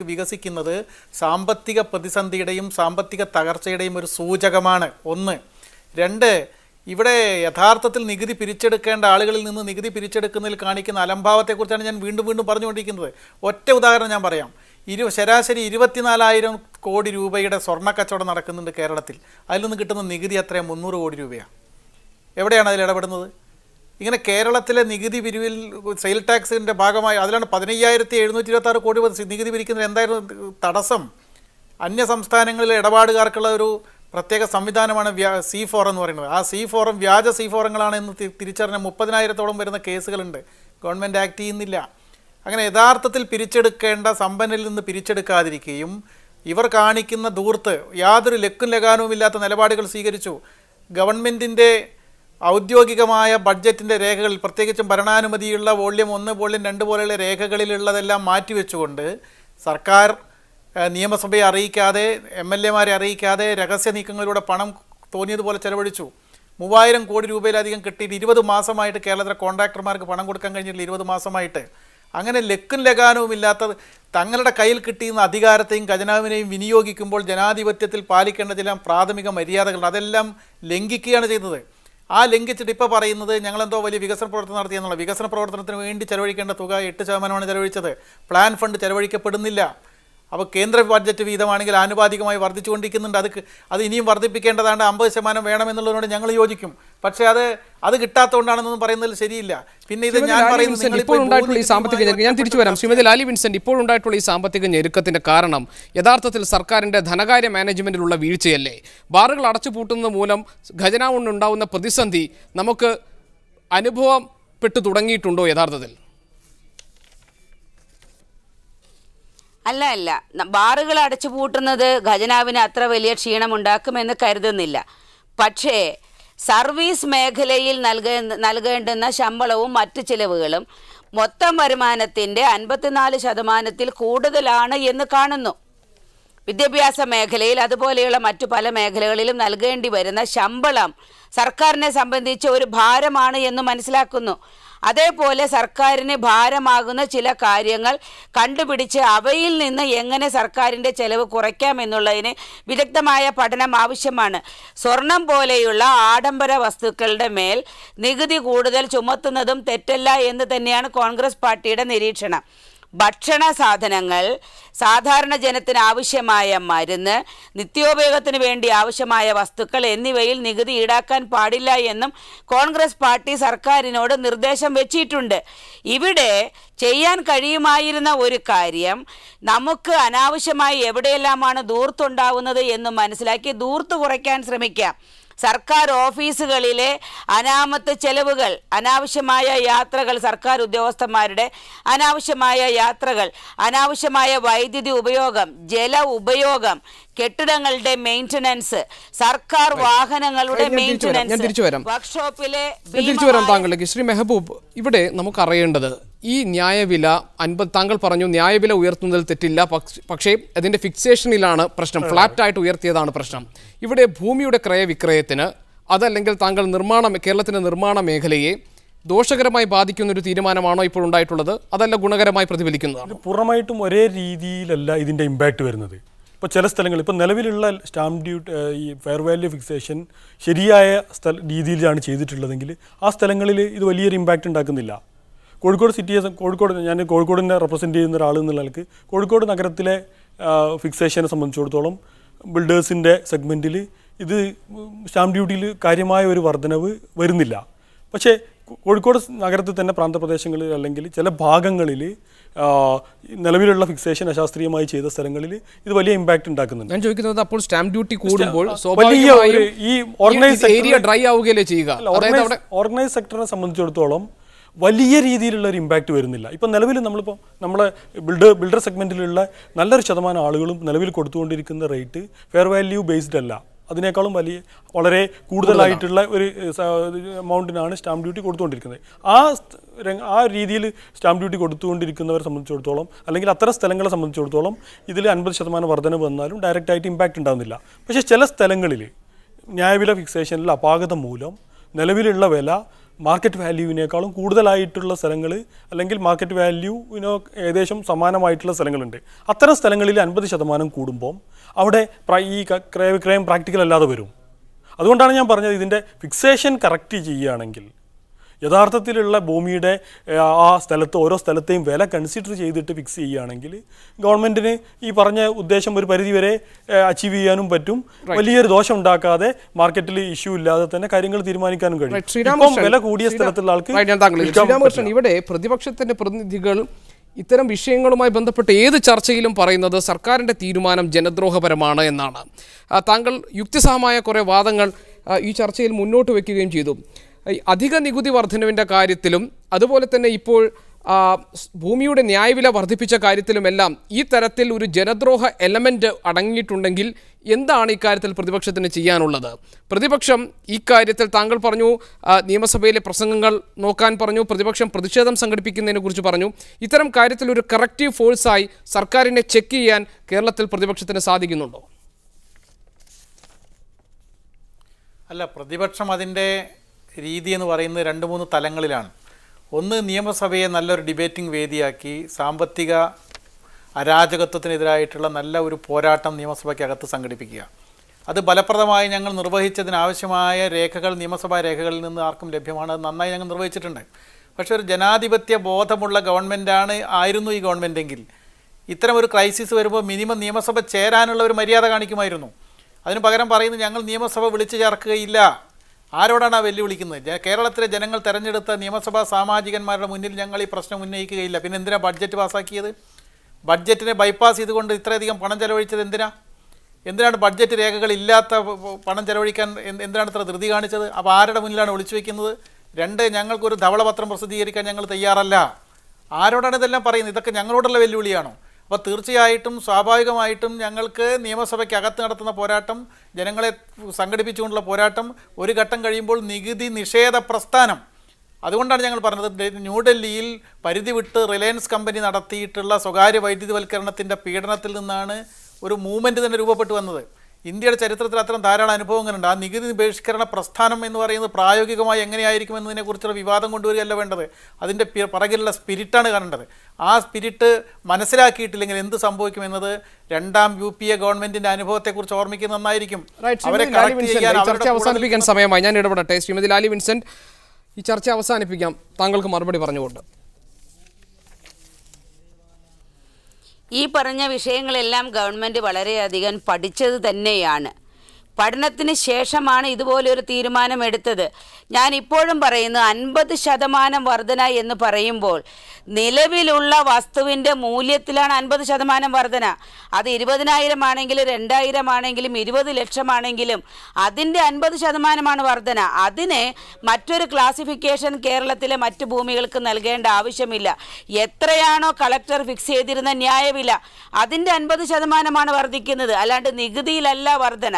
വികസിക്കുന്നത് സാമ്പത്തിക പ്രതിസന്ധിയുടെയും സാമ്പത്തിക തകർച്ചയുടെയും ഒരു സൂചകമാണ്. ഒന്ന്. രണ്ട്, ഇവിടെ യഥാർത്ഥത്തിൽ നികുതി പിരിച്ചെടുക്കേണ്ട ആളുകളിൽ നിന്ന് നികുതി പിരിച്ചെടുക്കുന്നതിൽ കാണിക്കുന്ന അലംഭാവത്തെക്കുറിച്ചാണ് ഞാൻ വീണ്ടും വീണ്ടും പറഞ്ഞുകൊണ്ടിരിക്കുന്നത്. ഒറ്റ ഉദാഹരണം ഞാൻ പറയാം. ശരാശരി 24,000 കോടി രൂപയുടെ സ്വർണ്ണക്കച്ചവടം നടക്കുന്നുണ്ട് കേരളത്തിൽ. അതിൽ നിന്ന് കിട്ടുന്ന നികുതി എത്രയാണ്? 300 കോടി രൂപയാണ്. എവിടെയാണ് അതിൽ ഇടപെടുന്നത്? ഇങ്ങനെ കേരളത്തിലെ നികുതി പിരിവിൽ സെയിൽ ടാക്സിൻ്റെ ഭാഗമായി അതിലാണ് 15,726 കോടി നികുതി പിരിക്കുന്നത്. എന്തായിരുന്നു തടസ്സം? അന്യ സംസ്ഥാനങ്ങളിലെ ഇടപാടുകാർക്കുള്ള ഒരു പ്രത്യേക സംവിധാനമാണ് C4 എന്ന് പറയുന്നത്. ആ C4 വ്യാജ C4ങ്ങളാണ് എന്ന് തിരിച്ചറിഞ്ഞ 30,000-ഓളം വരുന്ന കേസുകളുണ്ട്. ഗവൺമെൻറ് ആക്ട് ചെയ്യുന്നില്ല. അങ്ങനെ യഥാർത്ഥത്തിൽ പിരിച്ചെടുക്കേണ്ട സമ്പന്നരിൽ നിന്ന് പിരിച്ചെടുക്കാതിരിക്കുകയും ഇവർ കാണിക്കുന്ന ധൂർത്ത് യാതൊരു ലക്കും ലഗാനവുമില്ലാത്ത നിലപാടുകൾ സ്വീകരിച്ചു. ഗവൺമെൻറ്റിൻ്റെ ഔദ്യോഗികമായ ബഡ്ജറ്റിൻ്റെ രേഖകളിൽ, പ്രത്യേകിച്ചും ഭരണാനുമതിയുള്ള വോള്യം 1, വോള്യം 2 പോലെയുള്ള രേഖകളിലുള്ളതെല്ലാം മാറ്റിവെച്ചുകൊണ്ട് സർക്കാർ നിയമസഭയെ അറിയിക്കാതെ, MLA-മാരെ അറിയിക്കാതെ രഹസ്യ നീക്കങ്ങളിലൂടെ പണം തോന്നിയതുപോലെ ചെലവഴിച്ചു. 3,000 കോടി രൂപയിലധികം കിട്ടിയിട്ട് 20 മാസമായിട്ട് കേരളത്തിലെ കോൺട്രാക്ടർമാർക്ക് പണം കൊടുക്കാൻ കഴിഞ്ഞിട്ടില്ല. 20 മാസമായിട്ട്. അങ്ങനെ ലക്കും ലഗാനവും ഇല്ലാത്ത തങ്ങളുടെ കയ്യിൽ കിട്ടിയുന്ന അധികാരത്തെയും ഖജനാവിനെയും വിനിയോഗിക്കുമ്പോൾ ജനാധിപത്യത്തിൽ പാലിക്കേണ്ട ചില പ്രാഥമിക മര്യാദകൾ അതെല്ലാം ലംഘിക്കുകയാണ് ചെയ്തത്. ആ ലംഘിച്ചിട്ട് ഇപ്പോൾ പറയുന്നത് ഞങ്ങളെന്തോ വലിയ വികസന പ്രവർത്തനം നടത്തിയെന്നുള്ള. വികസന പ്രവർത്തനത്തിന് വേണ്ടി ചെലവഴിക്കേണ്ട തുക 8% ചെലവഴിച്ചത്. പ്ലാൻ ഫണ്ട് ചെലവഴിക്കപ്പെടുന്നില്ല. അപ്പോൾ കേന്ദ്ര ബഡ്ജറ്റ് വീതമാണെങ്കിൽ ആനുപാതികമായി വർദ്ധിച്ചുകൊണ്ടിരിക്കുന്നുണ്ട്. അത് ഇനിയും വർദ്ധിപ്പിക്കേണ്ടതാണ്. 50% വേണമെന്നുള്ളതിനോട് ഞങ്ങൾ യോജിക്കും. പക്ഷേ അത് കിട്ടാത്തതുകൊണ്ടാണെന്നൊന്നും പറയുന്നതിൽ ശരിയില്ല. പിന്നെ ഇത് ഞാൻ പറയുന്നത് ഇപ്പോൾ ഉണ്ടായിട്ടുള്ള ഈ സാമ്പത്തിക ഞെരുക്കം, ഞാൻ തിരിച്ചു വരാം. ശ്രീമതി ലാലി വിൻസെന്റ്, ഇപ്പോൾ ഉണ്ടായിട്ടുള്ള ഈ സാമ്പത്തിക ഞെരുക്കത്തിന്റെ കാരണം യഥാർത്ഥത്തിൽ സർക്കാരിന്റെ ധനകാര്യ മാനേജ്മെന്റിലുള്ള വീഴ്ചയല്ലേ? ബാറുകൾ അടച്ചുപൂട്ടുന്നത് മൂലം ഖജനാവുണ്ടാവുന്ന പ്രതിസന്ധി നമുക്ക് അനുഭവപ്പെട്ടു തുടങ്ങിയിട്ടുണ്ടോ യഥാർത്ഥത്തിൽ? അല്ല, ബാറുകൾ അടച്ചുപൂട്ടുന്നത് ഖജനാവിന് അത്ര വലിയ ക്ഷീണമുണ്ടാക്കുമെന്ന് കരുതുന്നില്ല. പക്ഷേ സർവീസ് മേഖലയിൽ നൽകേണ്ടുന്ന ശമ്പളവും മറ്റ് ചിലവുകളും മൊത്തം വരുമാനത്തിൻ്റെ 54% കൂടുതലാണ് എന്ന് കാണുന്നു. വിദ്യാഭ്യാസ മേഖലയിൽ അതുപോലെയുള്ള മറ്റു പല മേഖലകളിലും നൽകേണ്ടി വരുന്ന ശമ്പളം സർക്കാരിനെ സംബന്ധിച്ച് ഒരു ഭാരമാണ് എന്ന് മനസ്സിലാക്കുന്നു. അതേപോലെ സർക്കാരിന് ഭാരമാകുന്ന ചില കാര്യങ്ങൾ കണ്ടുപിടിച്ച് അവയിൽ നിന്ന് എങ്ങനെ സർക്കാരിൻ്റെ ചെലവ് കുറയ്ക്കാമെന്നുള്ളതിന് വിദഗ്ധമായ പഠനം ആവശ്യമാണ്. സ്വർണം പോലെയുള്ള ആഡംബര വസ്തുക്കളുടെ മേൽ നികുതി കൂടുതൽ ചുമത്തുന്നതും തെറ്റല്ല എന്ന് തന്നെയാണ് കോൺഗ്രസ് പാർട്ടിയുടെ നിരീക്ഷണം. ഭക്ഷണ സാധനങ്ങൾ, സാധാരണ ജനത്തിന് ആവശ്യമായ മരുന്ന്, നിത്യോപയോഗത്തിന് വേണ്ടി ആവശ്യമായ വസ്തുക്കൾ എന്നിവയിൽ നികുതി ഈടാക്കാൻ പാടില്ല എന്നും കോൺഗ്രസ് പാർട്ടി സർക്കാരിനോട് നിർദ്ദേശം വെച്ചിട്ടുണ്ട്. ഇവിടെ ചെയ്യാൻ കഴിയുമായിരുന്ന ഒരു കാര്യം, നമുക്ക് അനാവശ്യമായി എവിടെയെല്ലാമാണ് ധൂർത്തുണ്ടാവുന്നത് എന്ന് മനസ്സിലാക്കി ധൂർത്ത് കുറയ്ക്കാൻ ശ്രമിക്കാം. സർക്കാർ ഓഫീസുകളിലെ അനാമത്ത് ചെലവുകൾ, അനാവശ്യമായ യാത്രകൾ, സർക്കാർ ഉദ്യോഗസ്ഥന്മാരുടെ അനാവശ്യമായ യാത്രകൾ, അനാവശ്യമായ വൈദ്യുതി ഉപയോഗം, ജല ഉപയോഗം, കെട്ടിടങ്ങളുടെ മെയിൻ്റനൻസ്, സർക്കാർ വാഹനങ്ങളുടെ മെയിൻ്റനൻസ്, വർക്ക്ഷോപ്പിലെ താങ്കളിലേക്ക് ശ്രീ മെഹബൂബ്, ഇവിടെ നമുക്കറിയേണ്ടത് ഈ ന്യായവില 50, താങ്കൾ പറഞ്ഞു ന്യായവില ഉയർത്തുന്നതിൽ തെറ്റില്ല, പക്ഷേ അതിൻ്റെ ഫിക്സേഷനിലാണ് പ്രശ്നം. ഫ്ലാറ്റായിട്ട് ഉയർത്തിയതാണ് പ്രശ്നം. ഇവിടെ ഭൂമിയുടെ ക്രയവിക്രയത്തിന് അതല്ലെങ്കിൽ താങ്കൾ കേരളത്തിൻ്റെ നിർമ്മാണ മേഖലയെ ദോഷകരമായി ബാധിക്കുന്ന ഒരു തീരുമാനമാണോ ഇപ്പോൾ ഉണ്ടായിട്ടുള്ളത്, അതല്ല ഗുണകരമായി പ്രതിഫലിക്കുന്നതാണ്? പൂർണ്ണമായിട്ടും ഒരേ രീതിയിലല്ല ഇതിൻ്റെ ഇമ്പാക്റ്റ് വരുന്നത്. ഇപ്പോൾ ചില സ്ഥലങ്ങളിൽ ഇപ്പോൾ നിലവിലുള്ള സ്റ്റാമ്പ് ഡ്യൂട്ടി, ഈ ഫെയർ വാല്യൂ ഫിക്സേഷൻ ശരിയായ രീതിയിലാണ് ചെയ്തിട്ടുള്ളതെങ്കിൽ ആ സ്ഥലങ്ങളിൽ ഇത് വലിയൊരു ഇമ്പാക്റ്റ് ഉണ്ടാക്കുന്നില്ല. ഞാൻ കോഴിക്കോടിനെ റെപ്രസെൻറ്റ് ചെയ്യുന്ന ഒരാൾ എന്നുള്ള നിലക്ക് കോഴിക്കോട് നഗരത്തിലെ ഫിക്സേഷനെ സംബന്ധിച്ചിടത്തോളം ബിൽഡേഴ്സിൻ്റെ സെഗ്മെൻറ്റിൽ ഇത് സ്റ്റാമ്പ് ഡ്യൂട്ടിയിൽ കാര്യമായ ഒരു വർധനവ് വരുന്നില്ല. പക്ഷേ കോഴിക്കോട് നഗരത്തിൽ തന്നെ പ്രാന്തപ്രദേശങ്ങളിൽ അല്ലെങ്കിൽ ചില ഭാഗങ്ങളിൽ നിലവിലുള്ള ഫിക്സേഷൻ അശാസ്ത്രീയമായി ചെയ്ത സ്ഥലങ്ങളിൽ ഇത് വലിയ ഇമ്പാക്റ്റ് ഉണ്ടാക്കുന്നുണ്ട്. ഞാൻ ചോദിക്കുന്നത്, അപ്പോൾ സ്റ്റാമ്പ് ഡ്യൂട്ടി കൂടുമ്പോൾ സ്വാഭാവികമായും ഈ ഓർഗനൈസ് ഏരിയ ഡ്രൈ ആവുകയല്ലേ ചെയ്യുക? ഓർഗനൈസ് സെക്ടറിനെ സംബന്ധിച്ചിടത്തോളം വലിയ രീതിയിലുള്ള ഒരു ഇമ്പാക്റ്റ് വരുന്നില്ല. ഇപ്പം നിലവിൽ നമ്മളെ ബിൽഡർ സെഗ്മെൻറ്റിലുള്ള നല്ലൊരു ശതമാനം ആളുകളും നിലവിൽ കൊടുത്തുകൊണ്ടിരിക്കുന്ന റേറ്റ് ഫെയർ വാല്യൂ ബേസ്ഡ് അല്ല, അതിനേക്കാളും വളരെ കൂടുതലായിട്ടുള്ള ഒരു എമൗണ്ടിനാണ് സ്റ്റാമ്പ് ഡ്യൂട്ടി കൊടുത്തുകൊണ്ടിരിക്കുന്നത്. ആ രീതിയിൽ സ്റ്റാമ്പ് ഡ്യൂട്ടി കൊടുത്തുകൊണ്ടിരിക്കുന്നവരെ സംബന്ധിച്ചിടത്തോളം അല്ലെങ്കിൽ അത്തരം സ്ഥലങ്ങളെ സംബന്ധിച്ചിടത്തോളം ഇതിൽ 50% വർധന വന്നാലും ഡയറക്റ്റായിട്ട് ഇമ്പാക്റ്റ് ഉണ്ടാകുന്നില്ല. പക്ഷേ ചില സ്ഥലങ്ങളിൽ ന്യായവില ഫിക്സേഷനിൽ അപാകത മൂലം നിലവിലുള്ള വില മാർക്കറ്റ് വാല്യൂവിനേക്കാളും കൂടുതലായിട്ടുള്ള സ്ഥലങ്ങൾ അല്ലെങ്കിൽ മാർക്കറ്റ് വാല്യൂവിനോ ഏകദേശം സമാനമായിട്ടുള്ള സ്ഥലങ്ങളുണ്ട്. അത്തരം സ്ഥലങ്ങളിൽ 50% കൂടുമ്പോൾ അവിടെ ഈ ക്രയവിക്രയം പ്രാക്ടിക്കൽ അല്ലാതെ വരും. അതുകൊണ്ടാണ് ഞാൻ പറഞ്ഞത് ഇതിൻ്റെ ഫിക്സേഷൻ കറക്റ്റ് ചെയ്യുകയാണെങ്കിൽ യഥാർത്ഥത്തിലുള്ള ഭൂമിയുടെ ആ സ്ഥലത്ത് ഓരോ സ്ഥലത്തെയും വില കൺസിഡർ ചെയ്തിട്ട് ഫിക്സ് ചെയ്യുകയാണെങ്കിൽ ഗവൺമെൻറ്റിന് ഈ പറഞ്ഞ ഉദ്ദേശം ഒരു പരിധിവരെ അച്ചീവ് ചെയ്യാനും പറ്റും. വലിയൊരു ദോഷം ഉണ്ടാക്കാതെ മാർക്കറ്റിൽ ഇഷ്യൂ ഇല്ലാതെ തന്നെ കാര്യങ്ങൾ തീരുമാനിക്കാനും കഴിയും. ഇപ്പം വില കൂടിയ സ്ഥലത്തുള്ള ആൾക്ക് ശ്രീരാമകൃഷ്ണൻ, ഇവിടെ പ്രതിപക്ഷത്തിന്റെ പ്രതിനിധികൾ ഇത്തരം വിഷയങ്ങളുമായി ബന്ധപ്പെട്ട് ഏത് ചർച്ചയിലും പറയുന്നത് സർക്കാരിൻ്റെ തീരുമാനം ജനദ്രോഹപരമാണ് എന്നാണ്. താങ്കൾ യുക്തിസഹമായ കുറേ വാദങ്ങൾ ഈ ചർച്ചയിൽ മുന്നോട്ട് വയ്ക്കുകയും ചെയ്തു. അധിക നികുതി വർധനവിൻ്റെ കാര്യത്തിലും അതുപോലെ തന്നെ ഇപ്പോൾ ഭൂമിയുടെ ന്യായവില വർദ്ധിപ്പിച്ച കാര്യത്തിലുമെല്ലാം ഈ തരത്തിൽ ഒരു ജനദ്രോഹ എലമെൻ്റ് അടങ്ങിയിട്ടുണ്ടെങ്കിൽ എന്താണ് ഇക്കാര്യത്തിൽ പ്രതിപക്ഷത്തിന് ചെയ്യാനുള്ളത്? പ്രതിപക്ഷം ഇക്കാര്യത്തിൽ താങ്കൾ പറഞ്ഞു നിയമസഭയിലെ പ്രസംഗങ്ങൾ നോക്കാൻ പറഞ്ഞു, പ്രതിപക്ഷം പ്രതിഷേധം സംഘടിപ്പിക്കുന്നതിനെ കുറിച്ച് പറഞ്ഞു. ഇത്തരം കാര്യത്തിൽ ഒരു കറക്റ്റീവ് ഫോഴ്സായി സർക്കാരിനെ ചെക്ക് ചെയ്യാൻ കേരളത്തിൽ പ്രതിപക്ഷത്തിന് സാധിക്കുന്നുണ്ടോ? അല്ല, പ്രതിപക്ഷം അതിൻ്റെ രീതി എന്ന് പറയുന്നത് 2-3 തലങ്ങളിലാണ്. ഒന്ന്, നിയമസഭയെ നല്ലൊരു ഡിബേറ്റിംഗ് വേദിയാക്കി സാമ്പത്തിക അരാജകത്വത്തിനെതിരായിട്ടുള്ള നല്ല ഒരു പോരാട്ടം നിയമസഭയ്ക്കകത്ത് സംഘടിപ്പിക്കുക. അത് ഫലപ്രദമായി ഞങ്ങൾ നിർവഹിച്ചതിനാവശ്യമായ രേഖകൾ നിയമസഭാ രേഖകളിൽ നിന്ന് ആർക്കും ലഭ്യമാണ്. അത് നന്നായി ഞങ്ങൾ നിർവഹിച്ചിട്ടുണ്ട്. പക്ഷേ ഒരു ജനാധിപത്യ ബോധമുള്ള ആയിരുന്നു ഈ ഗവൺമെൻറ്റെങ്കിൽ ഇത്തരം ഒരു ക്രൈസിസ് വരുമ്പോൾ മിനിമം നിയമസഭ ചേരാനുള്ള ഒരു മര്യാദ കാണിക്കുമായിരുന്നു. അതിന് പകരം പറയുന്നത് ഞങ്ങൾ നിയമസഭ വിളിച്ചു ചേർക്കുകയില്ല. ആരോടാണ് ആ വെല്ലുവിളിക്കുന്നത്? കേരളത്തിലെ ജനങ്ങൾ തെരഞ്ഞെടുത്ത നിയമസഭാ സാമാജികന്മാരുടെ മുന്നിൽ ഞങ്ങൾ ഈ പ്രശ്നം ഉന്നയിക്കുകയില്ല. പിന്നെ എന്തിനാണ് ബഡ്ജറ്റ് പാസ്സാക്കിയത്? ബഡ്ജറ്റിനെ ബൈപ്പാസ് ചെയ്തുകൊണ്ട് ഇത്രയധികം പണം ചെലവഴിച്ചത് എന്തിനാണ് ബഡ്ജറ്റ് രേഖകളില്ലാത്ത പണം ചെലവഴിക്കാൻ എന്തിനാണ് ഇത്ര ധൃതി കാണിച്ചത്? അപ്പോൾ ആരുടെ മുന്നിലാണ് ഒളിച്ചു വയ്ക്കുന്നത്? 2, ഞങ്ങൾക്കൊരു ധവളപത്രം പ്രസിദ്ധീകരിക്കാൻ ഞങ്ങൾ തയ്യാറല്ല. ആരോടാണ് ഇതെല്ലാം പറയുന്നത്? ഇതൊക്കെ ഞങ്ങളോടുള്ള വെല്ലുവിളിയാണോ? അപ്പോൾ തീർച്ചയായിട്ടും സ്വാഭാവികമായിട്ടും ഞങ്ങൾക്ക് നിയമസഭയ്ക്കകത്ത് നടത്തുന്ന പോരാട്ടം, ജനങ്ങളെ സംഘടിപ്പിച്ചുകൊണ്ടുള്ള പോരാട്ടം ഒരു ഘട്ടം കഴിയുമ്പോൾ നികുതി നിഷേധ പ്രസ്ഥാനം. അതുകൊണ്ടാണ് ഞങ്ങൾ പറഞ്ഞത് ന്യൂഡൽഹിയിൽ പരിധി വിട്ട് റിലയൻസ് കമ്പനി നടത്തിയിട്ടുള്ള സ്വകാര്യ വൈദ്യുതിവൽക്കരണത്തിൻ്റെ പീഡനത്തിൽ നിന്നാണ് ഒരു മൂവ്മെൻറ്റ് തന്നെ രൂപപ്പെട്ടു വന്നത്. ഇന്ത്യയുടെ ചരിത്രത്തിൽ അത്തരം ധാരാളം അനുഭവങ്ങളുണ്ട്. ആ നികുതി ബഹിഷ്കരണ പ്രസ്ഥാനം എന്ന് പറയുന്നത് പ്രായോഗികമായി എങ്ങനെയായിരിക്കും എന്നതിനെക്കുറിച്ചുള്ള വിവാദം കൊണ്ടുവരികയല്ല വേണ്ടത്. അതിൻ്റെ പിറകിലുള്ള സ്പിരിറ്റാണ് കാണേണ്ടത്. ആ സ്പിരിറ്റ് മനസ്സിലാക്കിയിട്ടില്ലെങ്കിൽ എന്ത് സംഭവിക്കുമെന്നത് 2ാം UPA ഗവൺമെൻറ്റിൻ്റെ അനുഭവത്തെക്കുറിച്ച് ഓർമ്മിക്കുന്നത് നന്നായിരിക്കും. അവരെ ചർച്ച അവസാനിപ്പിക്കാൻ സമയമായി. ഞാൻ ഇടപെടട്ടെ. ശ്രീമതി ലാലി വിൻസെന്റ്, ഈ ചർച്ച അവസാനിപ്പിക്കാം താങ്കൾക്ക് മറുപടി പറഞ്ഞുകൊണ്ട്. ഈ പറഞ്ഞ വിഷയങ്ങളെല്ലാം ഗവൺമെൻറ് വളരെയധികം പഠിച്ചത് തന്നെയാണ്. പഠനത്തിന് ശേഷമാണ് ഇതുപോലൊരു തീരുമാനമെടുത്തത്. ഞാൻ ഇപ്പോഴും പറയുന്നു 50% വർധന എന്ന് പറയുമ്പോൾ നിലവിലുള്ള വസ്തുവിൻ്റെ മൂല്യത്തിലാണ് 50% വർധന. അത് 20,000 ആണെങ്കിലും 2,000 ആണെങ്കിലും 20 ലക്ഷമാണെങ്കിലും അതിൻ്റെ 50% വർധന. അതിന് മറ്റൊരു ക്ലാസിഫിക്കേഷൻ കേരളത്തിലെ മറ്റ് ഭൂമികൾക്ക് നൽകേണ്ട ആവശ്യമില്ല. എത്രയാണോ കളക്ടർ ഫിക്സ് ചെയ്തിരുന്ന ന്യായവില അതിൻ്റെ 50% വർദ്ധിക്കുന്നത്, അല്ലാണ്ട് നികുതിയിലല്ല വർധന.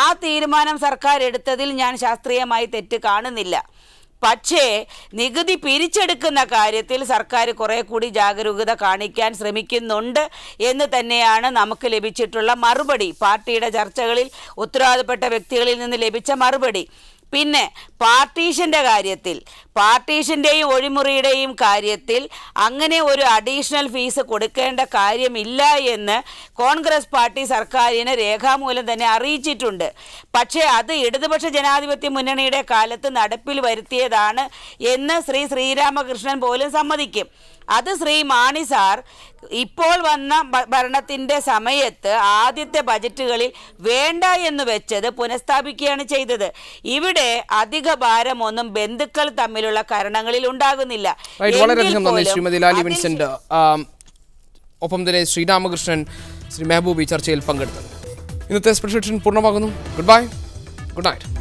ആ തീരുമാനം സർക്കാർ എടുത്തതിൽ ഞാൻ ശാസ്ത്രീയമായി തെറ്റ് കാണുന്നില്ല. പക്ഷേ നികുതി പിരിച്ചെടുക്കുന്ന കാര്യത്തിൽ സർക്കാർ കുറേ കൂടി ജാഗരൂകത കാണിക്കാൻ ശ്രമിക്കുന്നുണ്ട് എന്ന് തന്നെയാണ് നമുക്ക് ലഭിച്ചിട്ടുള്ള മറുപടി. പാർട്ടിയുടെ ചർച്ചകളിൽ ഉത്തരവാദപ്പെട്ട വ്യക്തികളിൽ നിന്ന് ലഭിച്ച മറുപടി. പിന്നെ പാർട്ടീഷൻ്റെ കാര്യത്തിൽ, പാർട്ടീഷൻ്റെയും ഒഴിമുറിയുടെയും കാര്യത്തിൽ അങ്ങനെ ഒരു അഡീഷണൽ ഫീസ് കൊടുക്കേണ്ട കാര്യമില്ല എന്ന് കോൺഗ്രസ് പാർട്ടി സർക്കാരിനെ രേഖാമൂലം തന്നെ അറിയിച്ചിട്ടുണ്ട്. പക്ഷേ അത് ഇടതുപക്ഷ ജനാധിപത്യ മുന്നണിയുടെ കാലത്ത് നടപ്പിൽ വരുത്തിയതാണ് എന്ന് ശ്രീരാമകൃഷ്ണൻ പോലും സമ്മതിക്കും. അത് ശ്രീ മാണി സാർ ഇപ്പോൾ വന്ന ഭരണത്തിൻ്റെ സമയത്ത് ആദ്യത്തെ ബജറ്റുകളിൽ വേണ്ട എന്ന് വെച്ചത് പുനഃസ്ഥാപിക്കുകയാണ് ചെയ്തത്. ഇവിടെ അധിക ഭാരമൊന്നും ബന്ധുക്കൾ തമ്മിലുള്ള കാരണങ്ങളിൽ ഉണ്ടാകുന്നില്ല. വളരെയധികം നന്ദി ശ്രീമതി ലാലി വിൻസെന്റ്. ഒപ്പം തന്നെ ശ്രീരാമകൃഷ്ണൻ, ശ്രീ മെഹബൂബ് ഈ ചർച്ചയിൽ പങ്കെടുത്തത്. ഇന്നത്തെ സ്പെഷ്യൽ എഡിഷൻ പൂർണ്ണമാകുന്നു. Good bye, good night.